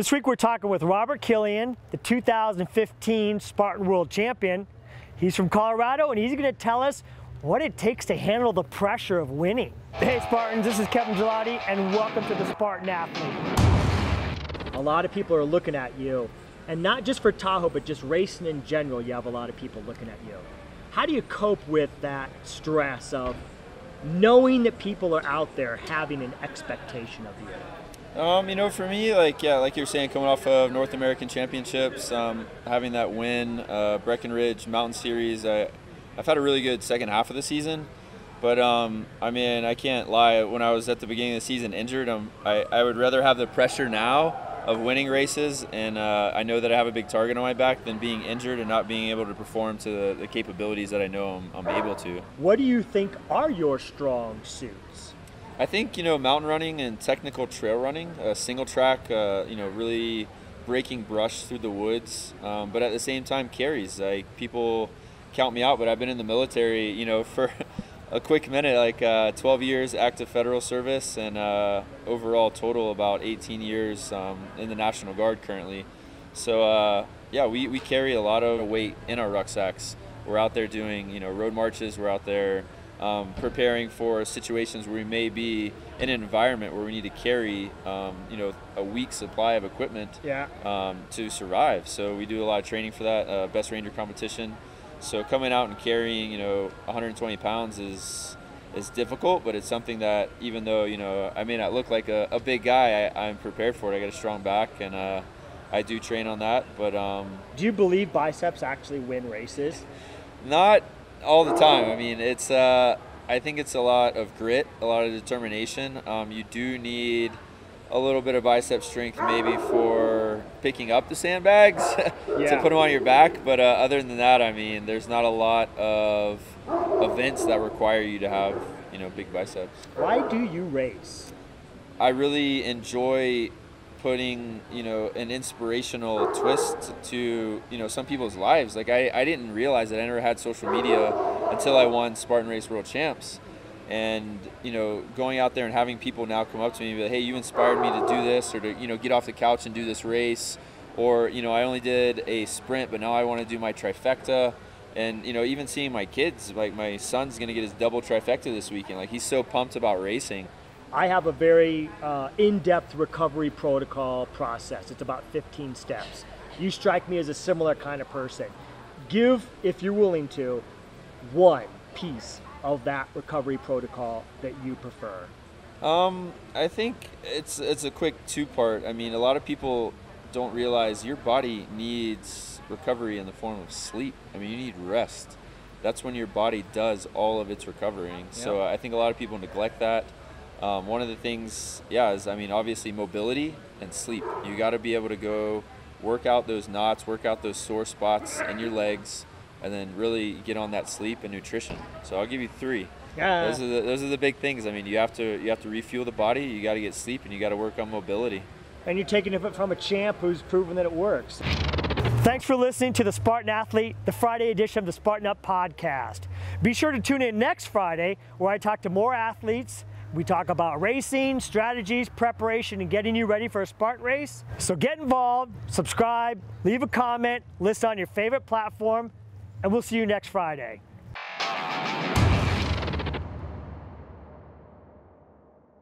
This week we're talking with Robert Killian, the 2015 Spartan World Champion. He's from Colorado and he's going to tell us what it takes to handle the pressure of winning. Hey Spartans, this is Kevin Gillotti and welcome to the Spartan Athlete. A lot of people are looking at you, and not just for Tahoe, but just racing in general, you have a lot of people looking at you. How do you cope with that stress of knowing that people are out there having an expectation of you? You know, for me, like you're saying, coming off of North American Championships, having that win, Breckenridge Mountain Series, I've had a really good second half of the season. But I mean, I can't lie. When I was at the beginning of the season injured, I would rather have the pressure now of winning races, and I know that I have a big target on my back, than being injured and not being able to perform to the capabilities that I know I'm able to. What do you think are your strong suits? I think, you know, mountain running and technical trail running, single track, you know, really breaking brush through the woods, but at the same time carries. Like, people count me out, but I've been in the military, you know, for a quick minute, like 12 years active federal service, and overall total about 18 years in the National Guard currently. So yeah, we carry a lot of weight in our rucksacks. We're out there doing, you know, road marches. We're out there preparing for situations where we may be in an environment where we need to carry, you know, a week's supply of equipment to survive. So we do a lot of training for that, Best Ranger competition. So coming out and carrying, you know, 120 pounds is difficult, but it's something that, even though, you know, I may not look like a big guy, I'm prepared for it. I got a strong back, and I do train on that. But do you believe biceps actually win races? Not all the time. I mean, it's I think it's a lot of grit, a lot of determination. You do need a little bit of bicep strength maybe for picking up the sandbags to put them on your back, but other than that, I mean, there's not a lot of events that require you to have, you know, big biceps. Why do you race? I really enjoy putting, you know, an inspirational twist to, you know, some people's lives. Like, I didn't realize that I never had social media until I won Spartan Race World Champs. And, you know, going out there and having people now come up to me and be like, hey, you inspired me to do this, or to, you know, get off the couch and do this race. Or, you know, I only did a sprint, but now I want to do my trifecta. And, you know, even seeing my kids, like my son's going to get his double trifecta this weekend. Like, he's so pumped about racing. I have a very in-depth recovery protocol process. It's about 15 steps. You strike me as a similar kind of person. Give, if you're willing to, one piece of that recovery protocol that you prefer. I think it's a quick two-part. I mean, a lot of people don't realize your body needs recovery in the form of sleep. I mean, you need rest. That's when your body does all of its recovering. Yep. So I think a lot of people neglect that. One of the things, is, I mean, obviously mobility and sleep. You got to be able to go work out those knots, work out those sore spots in your legs, and then really get on that sleep and nutrition. So I'll give you three. Yeah. Those are the big things. I mean, you have to refuel the body, you got to get sleep, and you got to work on mobility. And you're taking it from a champ who's proven that it works. Thanks for listening to the Spartan Athlete, the Friday edition of the Spartan Up podcast. Be sure to tune in next Friday, where I talk to more athletes. We talk about racing, strategies, preparation, and getting you ready for a Spartan race. So get involved, subscribe, leave a comment, list on your favorite platform, and we'll see you next Friday.